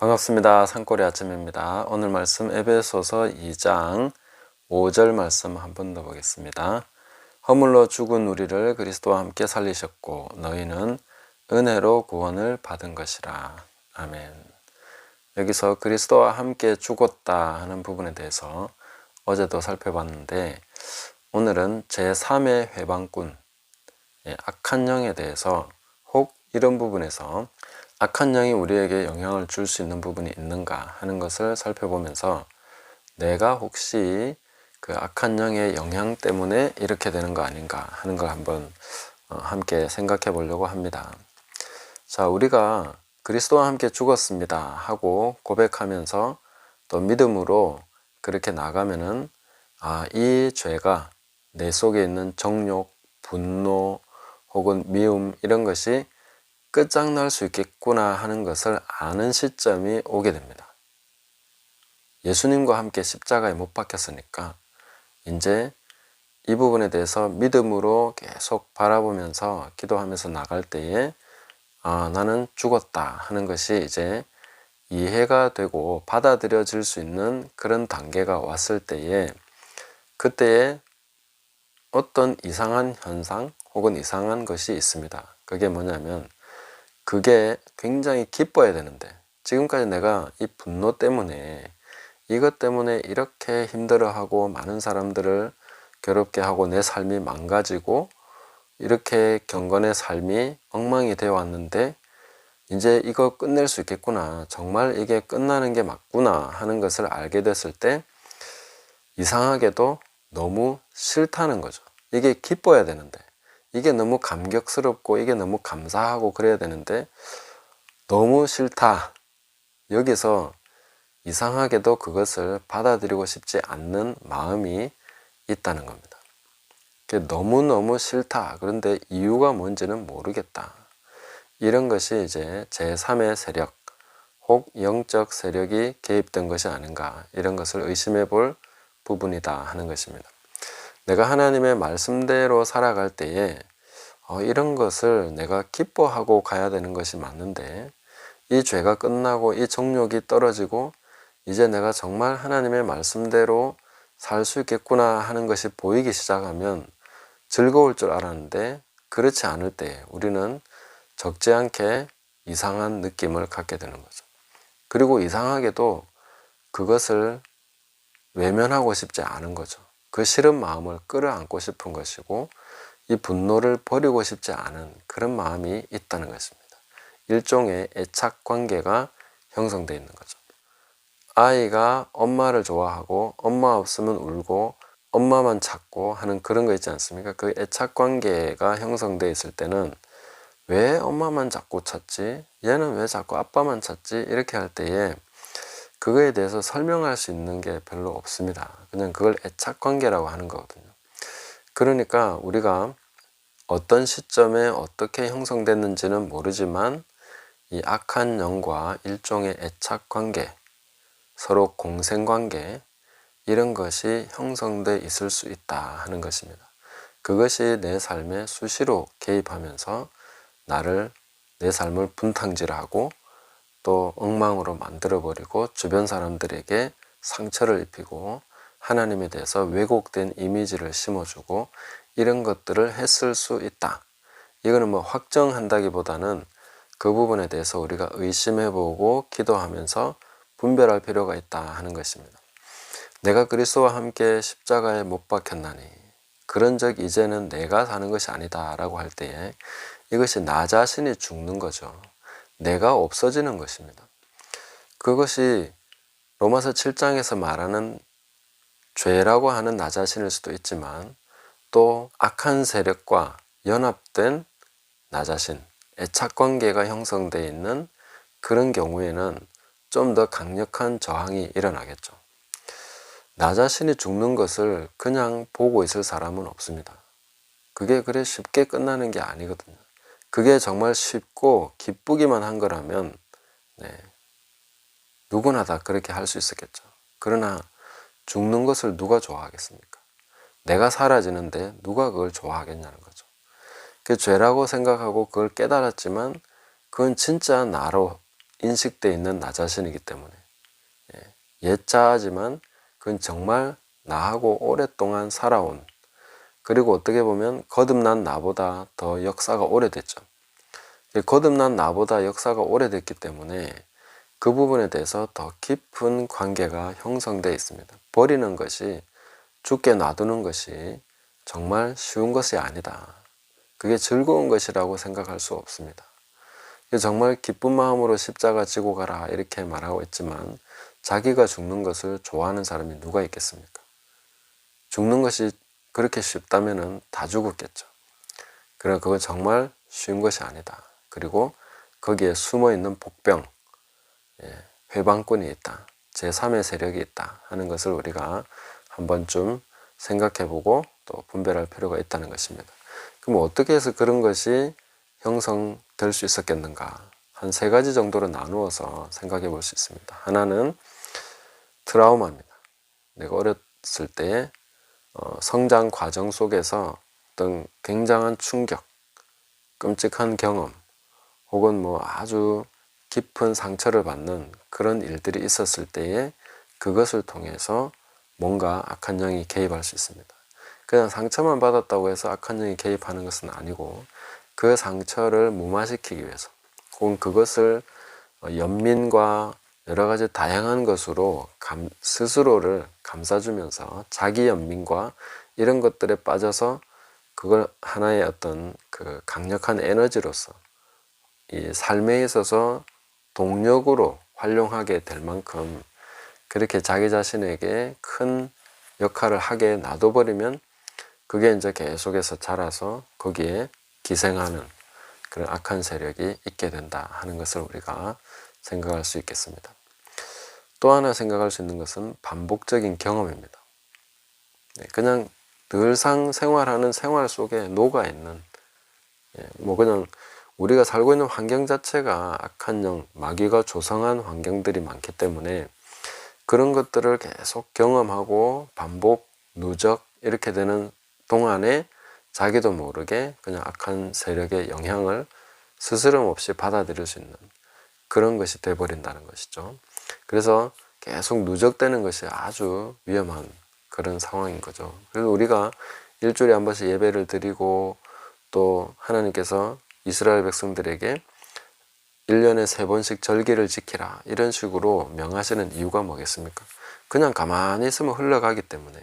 반갑습니다. 산골의 아침입니다. 오늘 말씀 에베소서 2장 5절 말씀 한 번 더 보겠습니다. 허물로 죽은 우리를 그리스도와 함께 살리셨고 너희는 은혜로 구원을 받은 것이라. 아멘. 여기서 그리스도와 함께 죽었다 하는 부분에 대해서 어제도 살펴봤는데 오늘은 제3의 회방꾼, 악한 영에 대해서 혹 이런 부분에서 악한 영이 우리에게 영향을 줄 수 있는 부분이 있는가 하는 것을 살펴보면서 내가 혹시 그 악한 영의 영향 때문에 이렇게 되는 거 아닌가 하는 걸 한번 함께 생각해 보려고 합니다. 자, 우리가 그리스도와 함께 죽었습니다 하고 고백하면서 또 믿음으로 그렇게 나가면은 이 죄가 내 속에 있는 정욕, 분노 혹은 미움 이런 것이 끝장날 수 있겠구나 하는 것을 아는 시점이 오게 됩니다. 예수님과 함께 십자가에 못 박혔으니까 이제 이 부분에 대해서 믿음으로 계속 바라보면서 기도하면서 나갈 때에 나는 죽었다 하는 것이 이제 이해가 되고 받아들여질 수 있는 그런 단계가 왔을 때에 그때에 어떤 이상한 현상 혹은 이상한 것이 있습니다. 그게 뭐냐면 그게 굉장히 기뻐야 되는데 지금까지 내가 이 분노 때문에 이것 때문에 이렇게 힘들어하고 많은 사람들을 괴롭게 하고 내 삶이 망가지고 이렇게 경건의 삶이 엉망이 되어 왔는데 이제 이거 끝낼 수 있겠구나, 정말 이게 끝나는 게 맞구나 하는 것을 알게 됐을 때 이상하게도 너무 싫다는 거죠. 이게 기뻐야 되는데 이게 너무 감격스럽고 이게 너무 감사하고 그래야 되는데 너무 싫다. 여기서 이상하게도 그것을 받아들이고 싶지 않는 마음이 있다는 겁니다. 너무너무 싫다. 그런데 이유가 뭔지는 모르겠다. 이런 것이 이제 제3의 세력 혹 영적 세력이 개입된 것이 아닌가, 이런 것을 의심해 볼 부분이다 하는 것입니다. 내가 하나님의 말씀대로 살아갈 때에 이런 것을 내가 기뻐하고 가야 되는 것이 맞는데 이 죄가 끝나고 이 정욕이 떨어지고 이제 내가 정말 하나님의 말씀대로 살 수 있겠구나 하는 것이 보이기 시작하면 즐거울 줄 알았는데 그렇지 않을 때 우리는 적지 않게 이상한 느낌을 갖게 되는 거죠. 그리고 이상하게도 그것을 외면하고 싶지 않은 거죠. 그 싫은 마음을 끌어안고 싶은 것이고 이 분노를 버리고 싶지 않은 그런 마음이 있다는 것입니다. 일종의 애착 관계가 형성되어 있는 거죠. 아이가 엄마를 좋아하고 엄마 없으면 울고 엄마만 찾고 하는 그런 거 있지 않습니까? 그 애착 관계가 형성되어 있을 때는 왜 엄마만 자꾸 찾지? 얘는 왜 자꾸 아빠만 찾지? 이렇게 할 때에 그거에 대해서 설명할 수 있는 게 별로 없습니다. 그냥 그걸 애착 관계라고 하는 거거든요. 그러니까 우리가 어떤 시점에 어떻게 형성됐는지는 모르지만 이 악한 영과 일종의 애착 관계, 서로 공생 관계, 이런 것이 형성돼 있을 수 있다 하는 것입니다. 그것이 내 삶에 수시로 개입하면서 내 삶을 분탕질하고 또 엉망으로 만들어버리고 주변 사람들에게 상처를 입히고 하나님에 대해서 왜곡된 이미지를 심어주고 이런 것들을 했을 수 있다. 이거는 확정한다기보다는 그 부분에 대해서 우리가 의심해보고 기도하면서 분별할 필요가 있다 하는 것입니다. 내가 그리스도와 함께 십자가에 못 박혔나니 그런즉 이제는 내가 사는 것이 아니다 라고 할 때에 이것이 나 자신이 죽는 거죠. 내가 없어지는 것입니다. 그것이 로마서 7장에서 말하는 죄라고 하는 나 자신일 수도 있지만 또 악한 세력과 연합된 나 자신, 애착관계가 형성되어 있는 그런 경우에는 좀 더 강력한 저항이 일어나겠죠. 나 자신이 죽는 것을 그냥 보고 있을 사람은 없습니다. 그게 그래 쉽게 끝나는 게 아니거든요. 그게 정말 쉽고 기쁘기만 한 거라면 누구나 다 그렇게 할 수 있었겠죠. 그러나 죽는 것을 누가 좋아하겠습니까? 내가 사라지는데 누가 그걸 좋아하겠냐는 거죠. 그 죄라고 생각하고 그걸 깨달았지만 그건 진짜 나로 인식되어 있는 나 자신이기 때문에 예자지만 그건 정말 나하고 오랫동안 살아온, 그리고 어떻게 보면 거듭난 나보다 더 역사가 오래됐죠. 거듭난 나보다 역사가 오래됐기 때문에 그 부분에 대해서 더 깊은 관계가 형성되어 있습니다. 버리는 것이, 죽게 놔두는 것이 정말 쉬운 것이 아니다. 그게 즐거운 것이라고 생각할 수 없습니다. 정말 기쁜 마음으로 십자가 지고 가라 이렇게 말하고 있지만 자기가 죽는 것을 좋아하는 사람이 누가 있겠습니까? 죽는 것이 그렇게 쉽다면 다 죽었겠죠. 그러나 그건 정말 쉬운 것이 아니다. 그리고 거기에 숨어있는 복병, 회방꾼이 있다, 제3의 세력이 있다 하는 것을 우리가 한 번쯤 생각해보고 또 분별할 필요가 있다는 것입니다. 그럼 어떻게 해서 그런 것이 형성될 수 있었겠는가? 한 3가지 정도로 나누어서 생각해 볼 수 있습니다. 하나는 트라우마입니다. 내가 어렸을 때 성장 과정 속에서 어떤 굉장한 충격, 끔찍한 경험, 혹은 뭐 아주 깊은 상처를 받는 그런 일들이 있었을 때에 그것을 통해서 뭔가 악한 영이 개입할 수 있습니다. 그냥 상처만 받았다고 해서 악한 영이 개입하는 것은 아니고 그 상처를 무마시키기 위해서, 혹은 그것을 연민과 여러 가지 다양한 것으로 스스로를 감싸주면서 자기 연민과 이런 것들에 빠져서 그걸 하나의 어떤 그 강력한 에너지로서 이 삶에 있어서 동력으로 활용하게 될 만큼 그렇게 자기 자신에게 큰 역할을 하게 놔둬버리면 그게 이제 계속해서 자라서 거기에 기생하는 그런 악한 세력이 있게 된다 하는 것을 우리가 생각할 수 있겠습니다. 또 하나 생각할 수 있는 것은 반복적인 경험입니다. 그냥 늘상 생활하는 생활 속에 녹아있는, 뭐 그냥 우리가 살고 있는 환경 자체가 악한 영, 마귀가 조성한 환경들이 많기 때문에 그런 것들을 계속 경험하고 반복, 누적 이렇게 되는 동안에 자기도 모르게 그냥 악한 세력의 영향을 스스럼 없이 받아들일 수 있는 그런 것이 돼버린다는 것이죠. 그래서 계속 누적되는 것이 아주 위험한 그런 상황인 거죠. 그래서 우리가 일주일에 한 번씩 예배를 드리고 또 하나님께서 이스라엘 백성들에게 1년에 3번씩 절기를 지키라 이런 식으로 명하시는 이유가 뭐겠습니까? 그냥 가만히 있으면 흘러가기 때문에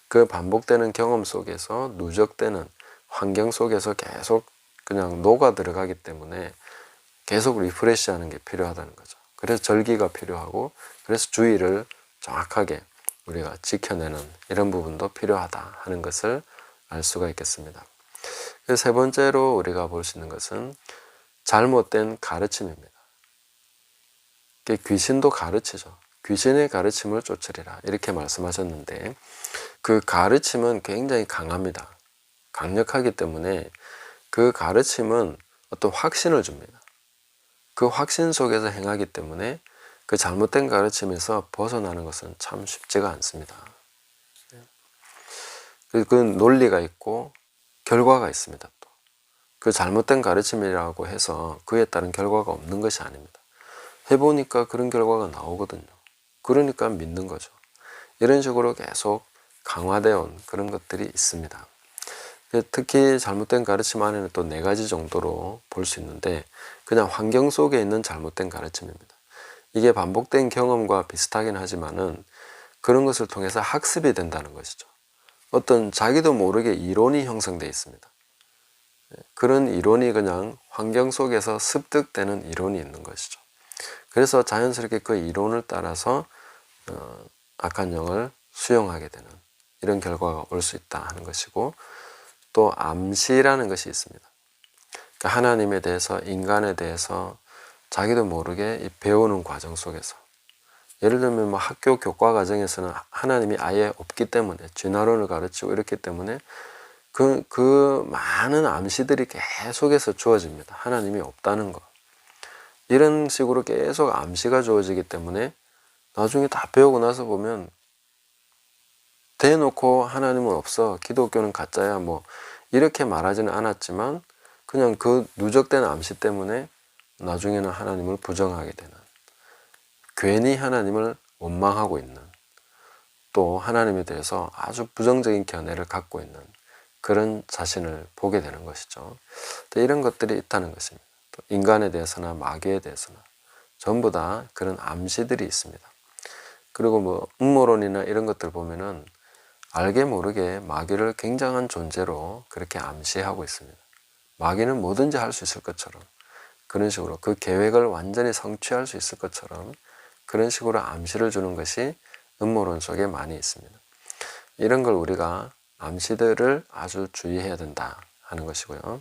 그 반복되는 경험 속에서 누적되는 환경 속에서 계속 그냥 녹아 들어가기 때문에 계속 리프레시하는 게 필요하다는 거죠. 그래서 절기가 필요하고 그래서 주의를 정확하게 우리가 지켜내는 이런 부분도 필요하다 하는 것을 알 수가 있겠습니다. 그래서 3번째로 우리가 볼 수 있는 것은 잘못된 가르침입니다. 귀신도 가르치죠. 귀신의 가르침을 쫓으리라 이렇게 말씀하셨는데 그 가르침은 굉장히 강합니다. 강력하기 때문에 그 가르침은 어떤 확신을 줍니다. 그 확신 속에서 행하기 때문에 그 잘못된 가르침에서 벗어나는 것은 참 쉽지가 않습니다. 그 논리가 있고 결과가 있습니다. 또 그 잘못된 가르침이라고 해서 그에 따른 결과가 없는 것이 아닙니다. 해보니까 그런 결과가 나오거든요. 그러니까 믿는 거죠. 이런 식으로 계속 강화되어 온 그런 것들이 있습니다. 특히 잘못된 가르침 안에는 또 4가지 정도로 볼 수 있는데 그냥 환경 속에 있는 잘못된 가르침입니다. 이게 반복된 경험과 비슷하긴 하지만은 그런 것을 통해서 학습이 된다는 것이죠. 어떤 자기도 모르게 이론이 형성되어 있습니다. 그런 이론이 그냥 환경 속에서 습득되는 이론이 있는 것이죠. 그래서 자연스럽게 그 이론을 따라서 악한 영을 수용하게 되는 이런 결과가 올 수 있다 하는 것이고, 또 암시라는 것이 있습니다. 그러니까 하나님에 대해서, 인간에 대해서 자기도 모르게 배우는 과정 속에서, 예를 들면 뭐 학교 교과 과정에서는 하나님이 아예 없기 때문에 진화론을 가르치고 이렇기 때문에 그 많은 암시들이 계속해서 주어집니다. 하나님이 없다는 것. 이런 식으로 계속 암시가 주어지기 때문에 나중에 다 배우고 나서 보면 대놓고 하나님은 없어, 기독교는 가짜야, 뭐 이렇게 말하지는 않았지만 그냥 그 누적된 암시 때문에 나중에는 하나님을 부정하게 되는, 괜히 하나님을 원망하고 있는, 또 하나님에 대해서 아주 부정적인 견해를 갖고 있는 그런 자신을 보게 되는 것이죠. 또 이런 것들이 있다는 것입니다. 또 인간에 대해서나 마귀에 대해서나 전부 다 그런 암시들이 있습니다. 그리고 뭐 음모론이나 이런 것들 보면은 알게 모르게 마귀를 굉장한 존재로 그렇게 암시하고 있습니다. 마귀는 뭐든지 할 수 있을 것처럼, 그런 식으로 그 계획을 완전히 성취할 수 있을 것처럼 그런 식으로 암시를 주는 것이 음모론 속에 많이 있습니다. 이런 걸 우리가 암시들을 아주 주의해야 된다 하는 것이고요.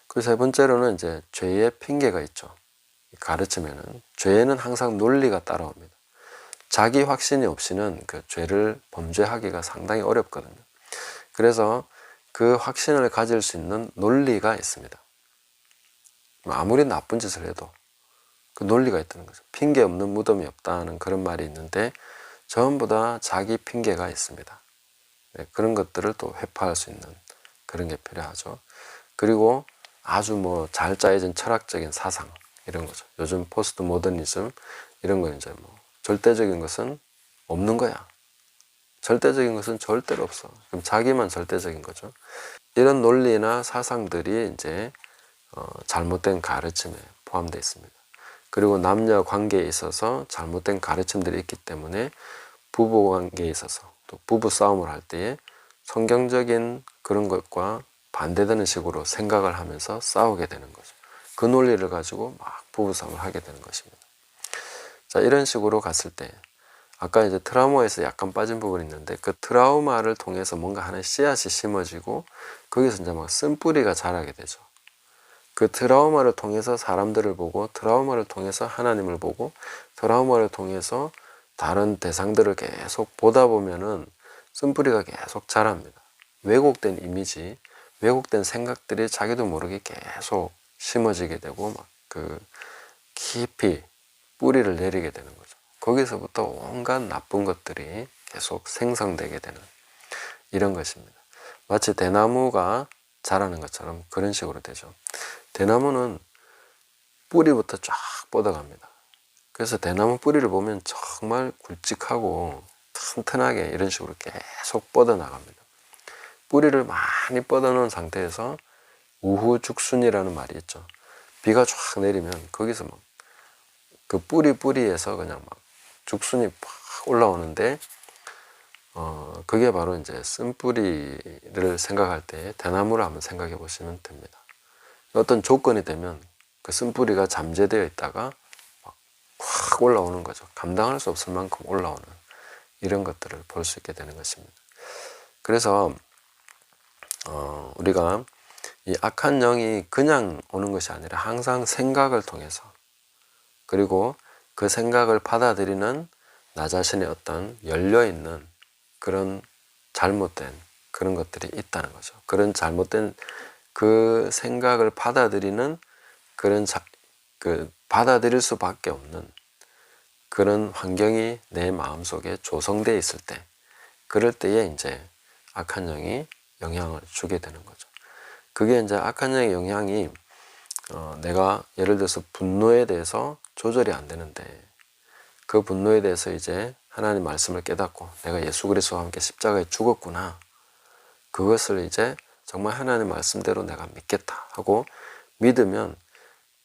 그 세 번째로는 이제 죄의 핑계가 있죠. 가르치면은 죄에는 항상 논리가 따라옵니다. 자기 확신이 없이는 그 죄를 범죄하기가 상당히 어렵거든요. 그래서 그 확신을 가질 수 있는 논리가 있습니다. 아무리 나쁜 짓을 해도 그 논리가 있다는 거죠. 핑계 없는 무덤이 없다는 그런 말이 있는데 전부 다 자기 핑계가 있습니다. 네, 그런 것들을 또 회파할 수 있는 그런 게 필요하죠. 그리고 아주 뭐 잘 짜여진 철학적인 사상 이런 거죠. 요즘 포스트 모더니즘 이런 거 이제 뭐 절대적인 것은 없는 거야. 절대적인 것은 절대로 없어. 그럼 자기만 절대적인 거죠. 이런 논리나 사상들이 이제 잘못된 가르침에 포함되어 있습니다. 그리고 남녀 관계에 있어서 잘못된 가르침들이 있기 때문에 부부 관계에 있어서 또 부부 싸움을 할 때에 성경적인 그런 것과 반대되는 식으로 생각을 하면서 싸우게 되는 거죠. 그 논리를 가지고 막 부부 싸움을 하게 되는 것입니다. 자, 이런 식으로 갔을 때 아까 이제 트라우마에서 약간 빠진 부분이 있는데 그 트라우마를 통해서 뭔가 하나의 씨앗이 심어지고 거기서 이제 막 쓴뿌리가 자라게 되죠. 그 트라우마를 통해서 사람들을 보고 트라우마를 통해서 하나님을 보고 트라우마를 통해서 다른 대상들을 계속 보다 보면은 쓴뿌리가 계속 자랍니다. 왜곡된 이미지, 왜곡된 생각들이 자기도 모르게 계속 심어지게 되고 막 그 깊이 뿌리를 내리게 되는 거죠. 거기서부터 온갖 나쁜 것들이 계속 생성되게 되는 이런 것입니다. 마치 대나무가 자라는 것처럼 그런 식으로 되죠. 대나무는 뿌리부터 쫙 뻗어갑니다. 그래서 대나무 뿌리를 보면 정말 굵직하고 튼튼하게 이런 식으로 계속 뻗어나갑니다. 뿌리를 많이 뻗어놓은 상태에서 우후죽순이라는 말이 있죠. 비가 쫙 내리면 거기서 막 그 뿌리에서 그냥 막 죽순이 팍 올라오는데 그게 바로 이제 쓴뿌리를 생각할 때 대나무를 한번 생각해 보시면 됩니다. 어떤 조건이 되면 그 쓴뿌리가 잠재되어 있다가 막 확 올라오는 거죠. 감당할 수 없을 만큼 올라오는 이런 것들을 볼 수 있게 되는 것입니다. 그래서 우리가 이 악한 영이 그냥 오는 것이 아니라 항상 생각을 통해서 그리고 그 생각을 받아들이는 나 자신의 어떤 열려있는 그런 잘못된 그런 것들이 있다는 거죠. 그런 잘못된 그 생각을 받아들이는 그런 받아들일 수밖에 없는 그런 환경이 내 마음속에 조성되어 있을 때 그럴 때에 이제 악한 영이 영향을 주게 되는 거죠. 그게 이제 악한 영의 영향이 내가 예를 들어서 분노에 대해서 조절이 안 되는데 그 분노에 대해서 이제 하나님 말씀을 깨닫고 내가 예수 그리스도와 함께 십자가에 죽었구나. 그것을 이제 정말 하나님 말씀대로 내가 믿겠다 하고 믿으면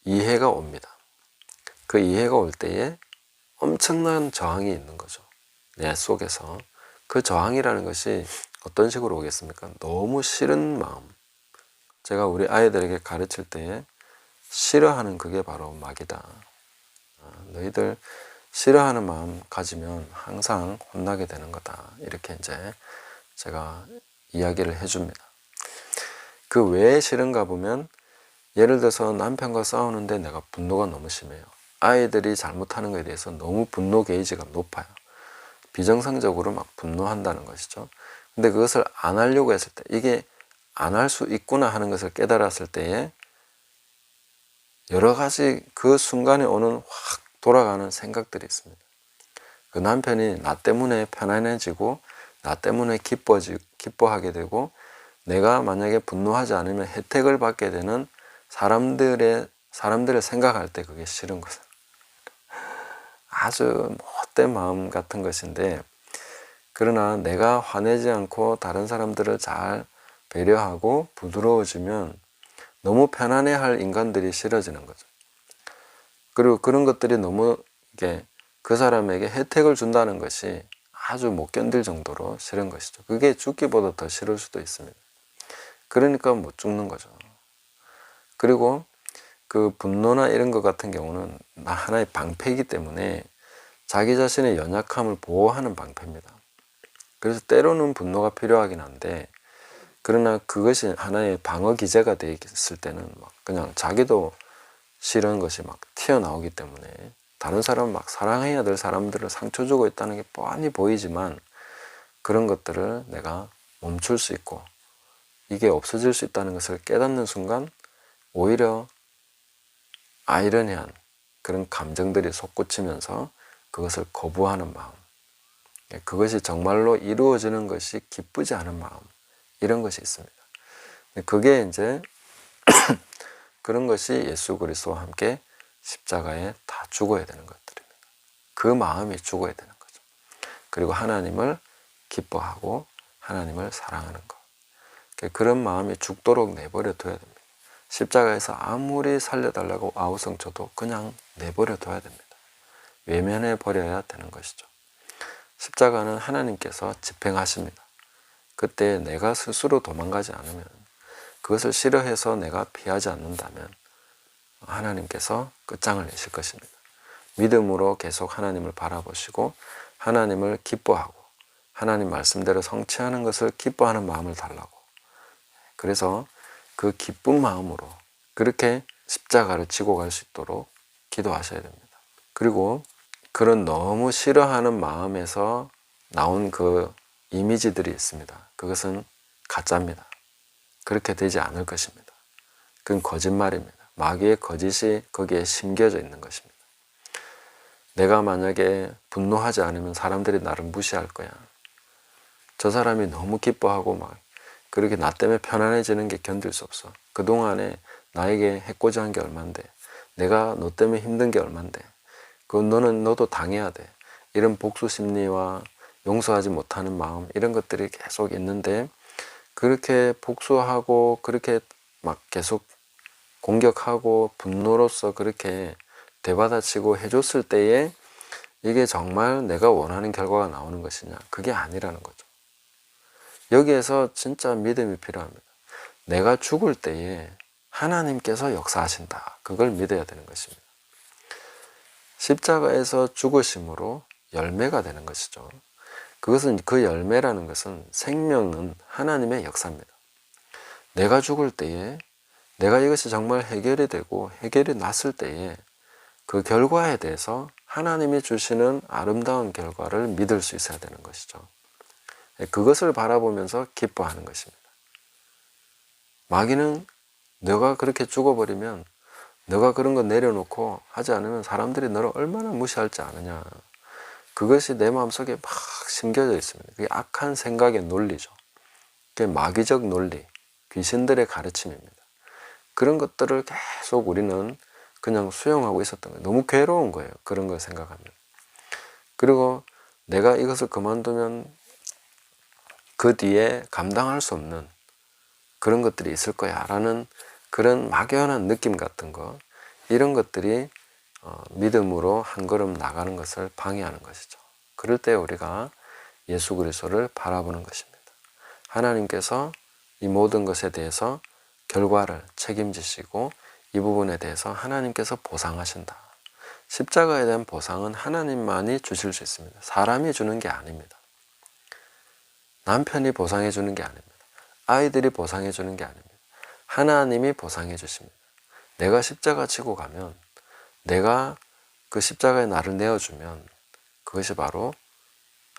이해가 옵니다. 그 이해가 올 때에 엄청난 저항이 있는 거죠. 내 속에서. 그 저항이라는 것이 어떤 식으로 오겠습니까? 너무 싫은 마음. 제가 우리 아이들에게 가르칠 때에 싫어하는 그게 바로 마귀다. 너희들 싫어하는 마음 가지면 항상 혼나게 되는 거다. 이렇게 이제 제가 이야기를 해줍니다. 그 왜 싫은가 보면 예를 들어서 남편과 싸우는데 내가 분노가 너무 심해요. 아이들이 잘못하는 것에 대해서 너무 분노 게이지가 높아요. 비정상적으로 막 분노한다는 것이죠. 근데 그것을 안 하려고 했을 때 이게 안 할 수 있구나 하는 것을 깨달았을 때에 여러 가지 그 순간에 오는 확 돌아가는 생각들이 있습니다. 그 남편이 나 때문에 편안해지고 나 때문에 기뻐하게 되고 내가 만약에 분노하지 않으면 혜택을 받게 되는 사람들의 사람들을 생각할 때 그게 싫은 거죠. 아주 못된 마음 같은 것인데, 그러나 내가 화내지 않고 다른 사람들을 잘 배려하고 부드러워지면 너무 편안해할 인간들이 싫어지는 거죠. 그리고 그런 것들이 너무 이게 그 사람에게 혜택을 준다는 것이 아주 못 견딜 정도로 싫은 것이죠. 그게 죽기보다 더 싫을 수도 있습니다. 그러니까 못 죽는 거죠. 그리고 그 분노나 이런 것 같은 경우는 하나의 방패이기 때문에 자기 자신의 연약함을 보호하는 방패입니다. 그래서 때로는 분노가 필요하긴 한데, 그러나 그것이 하나의 방어 기제가 되어 있을 때는 막 그냥 자기도 싫은 것이 막 튀어나오기 때문에 다른 사람 막 사랑해야 될 사람들을 상처 주고 있다는 게 뻔히 보이지만, 그런 것들을 내가 멈출 수 있고 이게 없어질 수 있다는 것을 깨닫는 순간 오히려 아이러니한 그런 감정들이 솟구치면서 그것을 거부하는 마음, 그것이 정말로 이루어지는 것이 기쁘지 않은 마음, 이런 것이 있습니다. 그게 이제 그런 것이 예수 그리스도와 함께 십자가에 다 죽어야 되는 것들입니다. 그 마음이 죽어야 되는 거죠. 그리고 하나님을 기뻐하고 하나님을 사랑하는 것, 그런 마음이 죽도록 내버려 둬야 됩니다. 십자가에서 아무리 살려달라고 아우성쳐도 그냥 내버려 둬야 됩니다. 외면해 버려야 되는 것이죠. 십자가는 하나님께서 집행하십니다. 그때 내가 스스로 도망가지 않으면, 그것을 싫어해서 내가 피하지 않는다면 하나님께서 끝장을 내실 것입니다. 믿음으로 계속 하나님을 바라보시고 하나님을 기뻐하고 하나님 말씀대로 성취하는 것을 기뻐하는 마음을 달라고, 그래서 그 기쁜 마음으로 그렇게 십자가를 지고 갈 수 있도록 기도하셔야 됩니다. 그리고 그런 너무 싫어하는 마음에서 나온 그 이미지들이 있습니다. 그것은 가짜입니다. 그렇게 되지 않을 것입니다. 그건 거짓말입니다. 마귀의 거짓이 거기에 심겨져 있는 것입니다. 내가 만약에 분노하지 않으면 사람들이 나를 무시할 거야. 저 사람이 너무 기뻐하고 막 그렇게 나 때문에 편안해지는 게 견딜 수 없어. 그동안에 나에게 해코지 한 게 얼만데, 내가 너 때문에 힘든 게 얼만데, 너도 당해야 돼. 이런 복수 심리와 용서하지 못하는 마음, 이런 것들이 계속 있는데, 그렇게 복수하고 그렇게 막 계속 공격하고 분노로서 그렇게 되받아치고 해줬을 때에 이게 정말 내가 원하는 결과가 나오는 것이냐? 그게 아니라는 거죠. 여기에서 진짜 믿음이 필요합니다. 내가 죽을 때에 하나님께서 역사하신다. 그걸 믿어야 되는 것입니다. 십자가에서 죽으심으로 열매가 되는 것이죠. 그것은, 그 열매라는 것은, 생명은 하나님의 역사입니다. 내가 죽을 때에, 내가 이것이 정말 해결이 되고 해결이 났을 때에 그 결과에 대해서 하나님이 주시는 아름다운 결과를 믿을 수 있어야 되는 것이죠. 그것을 바라보면서 기뻐하는 것입니다. 마귀는 너가 그렇게 죽어버리면, 너가 그런 거 내려놓고 하지 않으면 사람들이 너를 얼마나 무시할지 아느냐. 그것이 내 마음속에 막 심겨져 있습니다. 그게 악한 생각의 논리죠. 그게 마귀적 논리, 귀신들의 가르침입니다. 그런 것들을 계속 우리는 그냥 수용하고 있었던 거예요. 너무 괴로운 거예요. 그런 걸 생각하면. 그리고 내가 이것을 그만두면 그 뒤에 감당할 수 없는 그런 것들이 있을 거야 라는 그런 막연한 느낌 같은 거, 이런 것들이 믿음으로 한 걸음 나가는 것을 방해하는 것이죠. 그럴 때 우리가 예수 그리스도를 바라보는 것입니다. 하나님께서 이 모든 것에 대해서 결과를 책임지시고 이 부분에 대해서 하나님께서 보상하신다. 십자가에 대한 보상은 하나님만이 주실 수 있습니다. 사람이 주는 게 아닙니다. 남편이 보상해 주는 게 아닙니다. 아이들이 보상해 주는 게 아닙니다. 하나님이 보상해 주십니다. 내가 십자가 지고 가면, 내가 그 십자가에 나를 내어주면 그것이 바로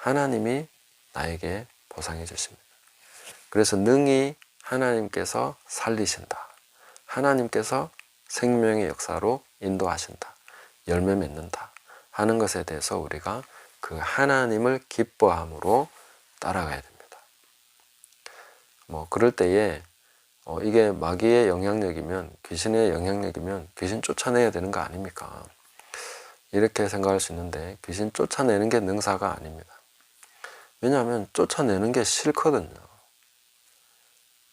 하나님이 나에게 보상해 주십니다. 그래서 능히 하나님께서 살리신다. 하나님께서 생명의 역사로 인도하신다. 열매 맺는다. 하는 것에 대해서 우리가 그 하나님을 기뻐함으로 따라가야 됩니다. 그럴 때에 이게 마귀의 영향력이면, 귀신의 영향력이면 귀신 쫓아내야 되는 거 아닙니까? 이렇게 생각할 수 있는데 귀신 쫓아내는 게 능사가 아닙니다. 왜냐하면 쫓아내는 게 싫거든요.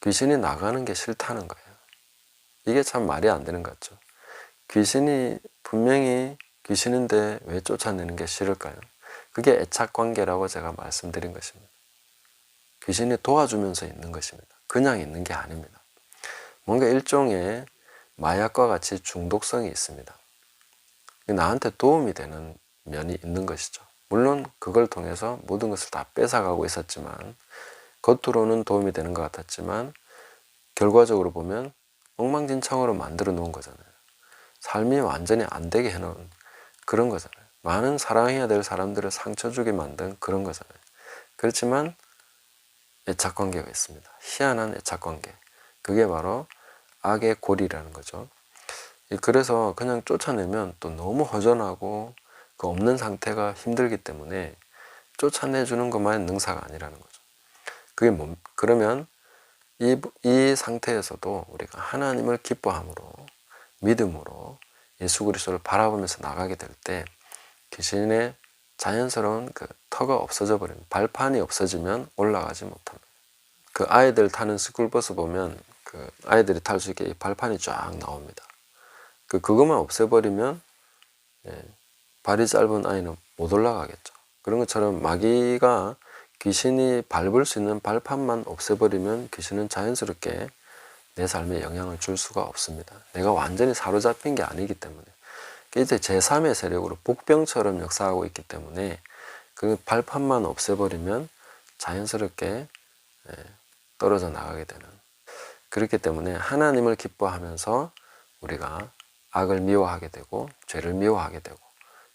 귀신이 나가는 게 싫다는 거예요. 이게 참 말이 안 되는 것 같죠. 귀신이 분명히 귀신인데 왜 쫓아내는 게 싫을까요? 그게 애착관계라고 제가 말씀드린 것입니다. 귀신이 도와주면서 있는 것입니다. 그냥 있는 게 아닙니다. 뭔가 일종의 마약과 같이 중독성이 있습니다. 나한테 도움이 되는 면이 있는 것이죠. 물론 그걸 통해서 모든 것을 다 뺏어가고 있었지만, 겉으로는 도움이 되는 것 같았지만 결과적으로 보면 엉망진창으로 만들어 놓은 거잖아요. 삶이 완전히 안 되게 해놓은 그런 거잖아요. 많은 사랑해야 될 사람들을 상처 주게 만든 그런 거잖아요. 그렇지만 애착관계가 있습니다. 희한한 애착관계. 그게 바로 악의 골이라는 거죠. 그래서 그냥 쫓아내면 또 너무 허전하고 그 없는 상태가 힘들기 때문에 쫓아내주는 것만 능사가 아니라는 거죠. 그게 그러면 이 상태에서도 우리가 하나님을 기뻐함으로, 믿음으로 예수 그리스도를 바라보면서 나가게 될 때 귀신의 자연스러운 그 터가 없어져 버립니다. 발판이 없어지면 올라가지 못합니다. 그 아이들 타는 스쿨버스 보면 그 아이들이 탈 수 있게 발판이 쫙 나옵니다. 그것만 없애버리면 발이 짧은 아이는 못 올라가겠죠. 그런 것처럼 마귀가 귀신이 밟을 수 있는 발판만 없애버리면 귀신은 자연스럽게 내 삶에 영향을 줄 수가 없습니다. 내가 완전히 사로잡힌 게 아니기 때문에. 이제 제3의 세력으로 복병처럼 역사하고 있기 때문에 그 발판만 없애버리면 자연스럽게 떨어져 나가게 되는. 그렇기 때문에 하나님을 기뻐하면서 우리가 악을 미워하게 되고 죄를 미워하게 되고,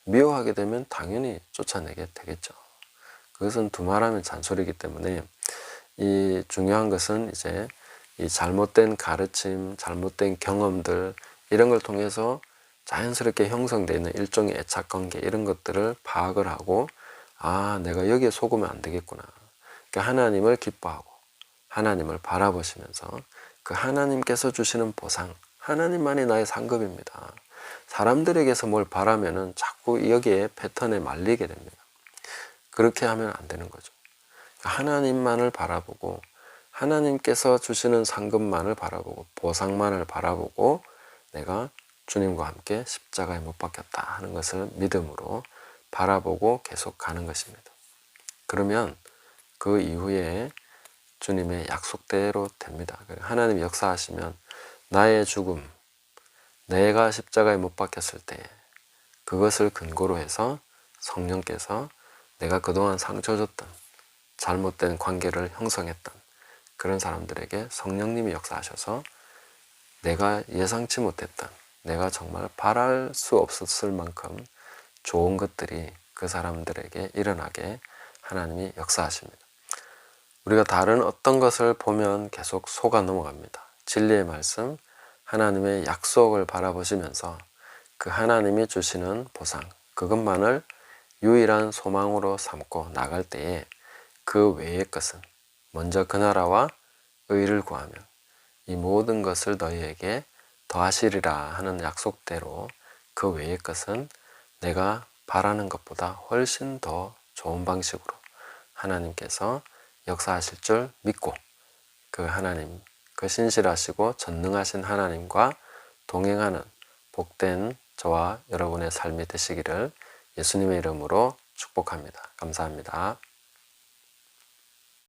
미워하게 되면 당연히 쫓아내게 되겠죠. 그것은 두말하면 잔소리이기 때문에 이 중요한 것은 이제 이 잘못된 가르침, 잘못된 경험들 이런 걸 통해서 자연스럽게 형성되어 있는 일종의 애착관계 이런 것들을 파악을 하고, 아, 내가 여기에 속으면 안 되겠구나. 그러니까 하나님을 기뻐하고 하나님을 바라보시면서 그 하나님께서 주시는 보상, 하나님만이 나의 상급입니다. 사람들에게서 뭘 바라면은 자꾸 여기에 패턴에 말리게 됩니다. 그렇게 하면 안 되는 거죠. 하나님만을 바라보고 하나님께서 주시는 상급만을 바라보고 보상만을 바라보고 내가 주님과 함께 십자가에 못 박혔다 하는 것을 믿음으로 바라보고 계속 가는 것입니다. 그러면 그 이후에 주님의 약속대로 됩니다. 하나님이 역사하시면 나의 죽음, 내가 십자가에 못 박혔을 때 그것을 근거로 해서 성령께서 내가 그동안 상처 줬던 잘못된 관계를 형성했던 그런 사람들에게 성령님이 역사하셔서 내가 예상치 못했던, 내가 정말 바랄 수 없었을 만큼 좋은 것들이 그 사람들에게 일어나게 하나님이 역사하십니다. 우리가 다른 어떤 것을 보면 계속 속아 넘어갑니다. 진리의 말씀, 하나님의 약속을 바라보시면서 그 하나님이 주시는 보상, 그것만을 유일한 소망으로 삼고 나갈 때에 그 외의 것은 먼저 그 나라와 의를 구하며 이 모든 것을 너희에게 더하시리라 하는 약속대로 그 외의 것은 내가 바라는 것보다 훨씬 더 좋은 방식으로 하나님께서 역사하실 줄 믿고 그 하나님, 그 신실하시고 전능하신 하나님과 동행하는 복된 저와 여러분의 삶이 되시기를 예수님의 이름으로 축복합니다. 감사합니다.